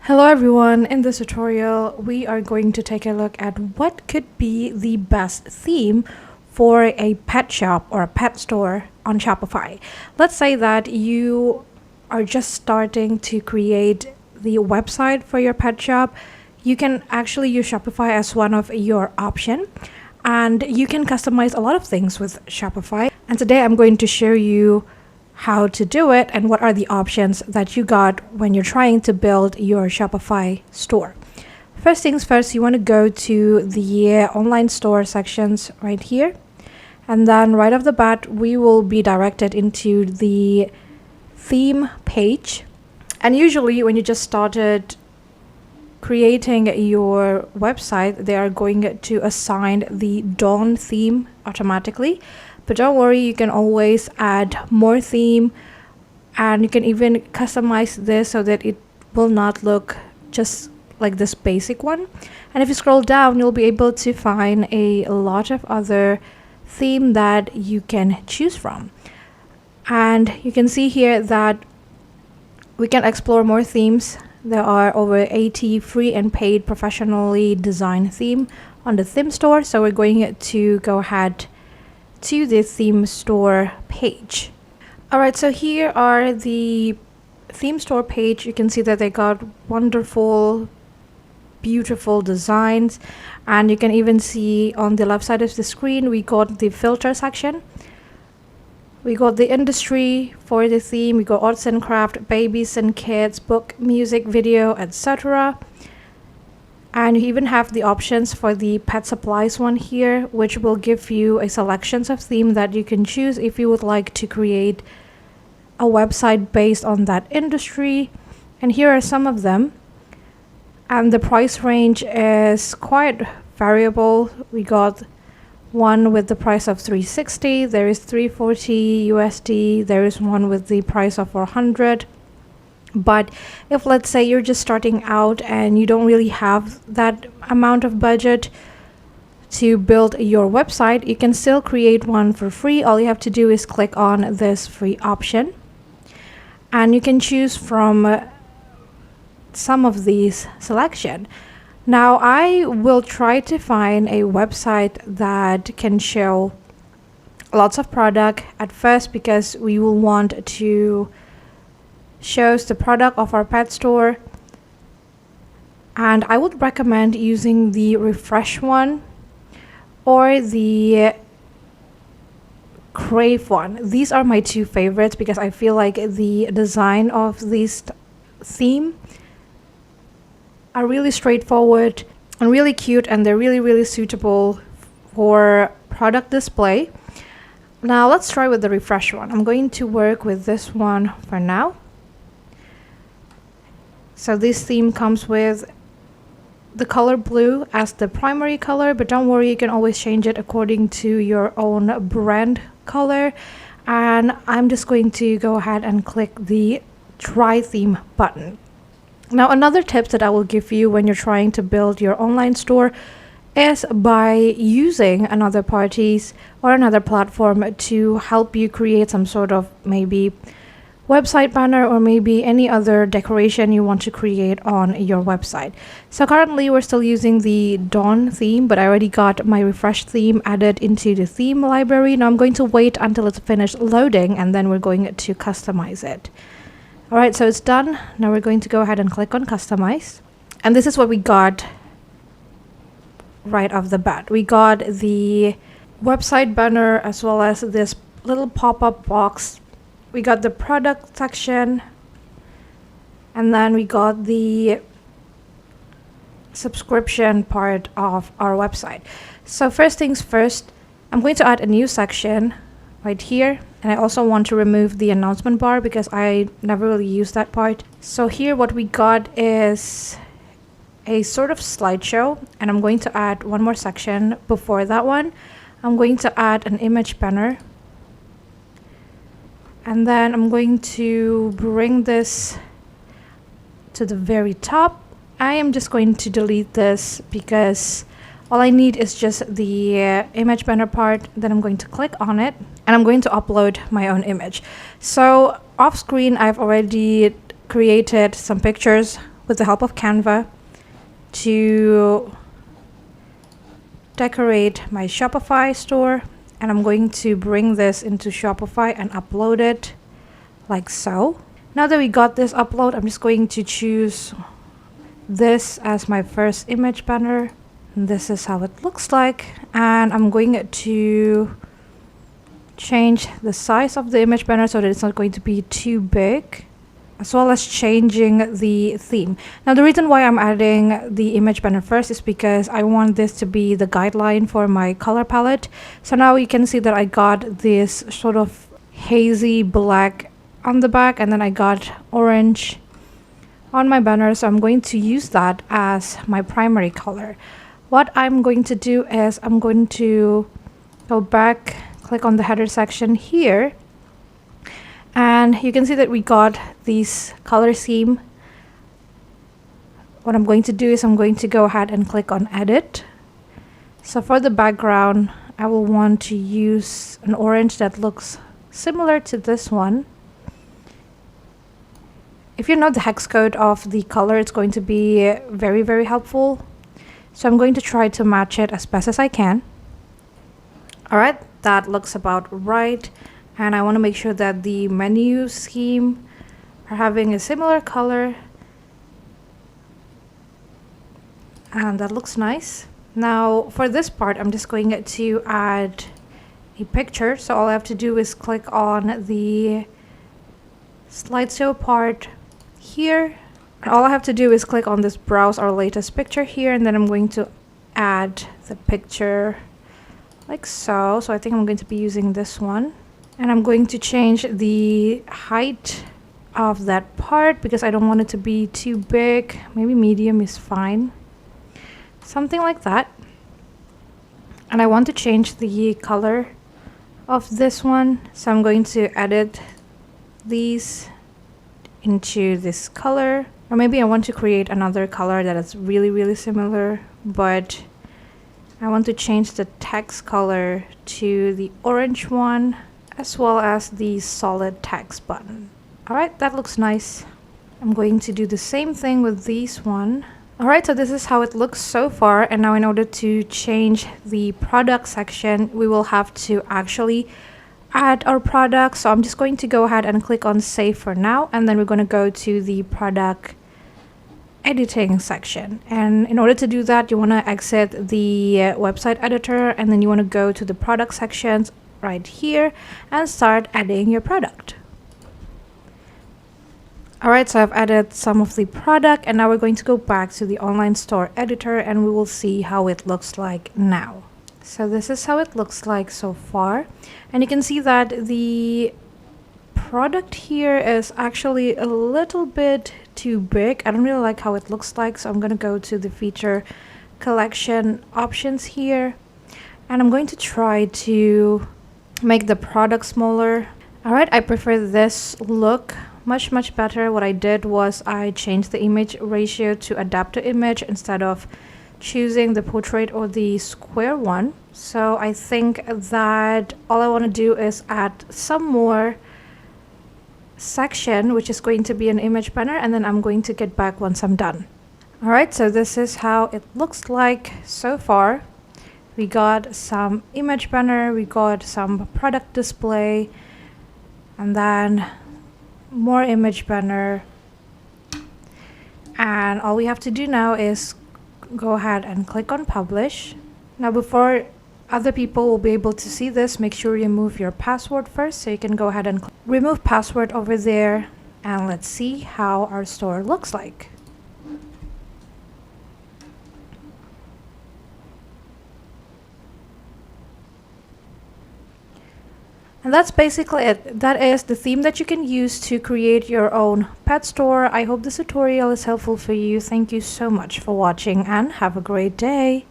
Hello everyone, in this tutorial we are going to take a look at what could be the best theme for a pet shop or a pet store on Shopify. Let's say that you are just starting to create the website for your pet shop. You can actually use Shopify as one of your options, and you can customize a lot of things with Shopify. And today I'm going to show you how to do it and what are the options that you got when you're trying to build your Shopify store. First things first, you want to go to the online store sections right here, and then right off the bat we will be directed into the theme page. And usually when you just started creating your website, they are going to assign the Dawn theme automatically. But don't worry, you can always add more theme, and you can even customize this so that it will not look just like this basic one. And if you scroll down, you'll be able to find a lot of other theme that you can choose from. And you can see here that we can explore more themes. There are over 80 free and paid professionally designed theme on the theme store. So we're going to go ahead to the theme store page. Alright, so here are the theme store page. You can see that they got wonderful, beautiful designs, and you can even see on the left side of the screen we got the filter section. We got the industry for the theme, we got arts and craft, babies and kids, book, music, video, etc. And you even have the options for the pet supplies one here, which will give you a selections of theme that you can choose if you would like to create a website based on that industry. And here are some of them. And the price range is quite variable. We got one with the price of $360, there is $340 USD, there is one with the price of $400. But if, let's say, you're just starting out and you don't really have that amount of budget to build your website, you can still create one for free. All you have to do is click on this free option, and you can choose from some of these selection. Now I will try to find a website that can show lots of product at first, because we will want to shows the product of our pet store. And I would recommend using the refresh one or the crave one. These are my two favorites because I feel like the design of these theme are really straightforward and really cute, and they're really suitable for product display. Now let's try with the refresh one. I'm going to work with this one for now. So this theme comes with the color blue as the primary color, but don't worry, you can always change it according to your own brand color. And I'm just going to go ahead and click the try theme button. Now another tip that I will give you when you're trying to build your online store is by using another parties or another platform to help you create some sort of maybe website banner or maybe any other decoration you want to create on your website. So currently we're still using the Dawn theme, but I already got my refresh theme added into the theme library. Now I'm going to wait until it's finished loading, and then we're going to customize it. Alright, so it's done. Now we're going to go ahead and click on customize, and this is what we got right off the bat. We got the website banner as well as this little pop-up box. We got the product section, and then we got the subscription part of our website. So first things first, I'm going to add a new section right here, and I also want to remove the announcement bar because I never really use that part. So here what we got is a sort of slideshow, and I'm going to add one more section before that one. I'm going to add an image banner. And then I'm going to bring this to the very top. I am just going to delete this because all I need is just the image banner part. Then I'm going to click on it, and I'm going to upload my own image. So off screen, I've already created some pictures with the help of Canva to decorate my Shopify store, and I'm going to bring this into Shopify and upload it like so. Now that we got this upload, I'm just going to choose this as my first image banner. And this is how it looks like, and I'm going to change the size of the image banner so that it's not going to be too big, as well as changing the theme. Now the reason why I'm adding the image banner first is because I want this to be the guideline for my color palette. So now you can see that I got this sort of hazy black on the back, and then I got orange on my banner, so I'm going to use that as my primary color. What I'm going to do is I'm going to go back, click on the header section here, and you can see that we got this color scheme. What I'm going to do is I'm going to go ahead and click on edit. So for the background, I will want to use an orange that looks similar to this one. If you know the hex code of the color, it's going to be very, very helpful. So I'm going to try to match it as best as I can. All right, that looks about right. And I want to make sure that the menu scheme are having a similar color. And that looks nice. Now for this part, I'm just going to add a picture. So all I have to do is click on the slideshow part here. And all I have to do is click on this browse our latest picture here, and then I'm going to add the picture like so. So I think I'm going to be using this one, and I'm going to change the height of that part because I don't want it to be too big. Maybe medium is fine, something like that. And I want to change the color of this one, so I'm going to edit these into this color. Or maybe I want to create another color that is really, really similar, but I want to change the text color to the orange one, as well as the solid text button. All right, that looks nice. I'm going to do the same thing with this one. All right, so this is how it looks so far. And now in order to change the product section, we will have to actually add our product. So I'm just going to go ahead and click on save for now, and then we're going to go to the product editing section. And in order to do that, you want to exit the website editor, and then you want to go to the product sections right here and start adding your product. All right, so I've added some of the product, and now we're going to go back to the online store editor, and we will see how it looks like now. So this is how it looks like so far, and you can see that the product here is actually a little bit too big. I don't really like how it looks like, so I'm going to go to the feature collection options here, and I'm going to try to make the product smaller. All right, I prefer this look much better. What I did was I changed the image ratio to adapt to image instead of choosing the portrait or the square one. So I think that all I want to do is add some more section, which is going to be an image banner, and then I'm going to get back once I'm done. All right, so this is how it looks like so far. We got some image banner, we got some product display, and then more image banner. And all we have to do now is go ahead and click on publish. Now before other people will be able to see this, make sure you remove your password first. So you can go ahead and remove password over there, and let's see how our store looks like. And that's basically it. That is the theme that you can use to create your own pet store. I hope this tutorial is helpful for you. Thank you so much for watching, and have a great day.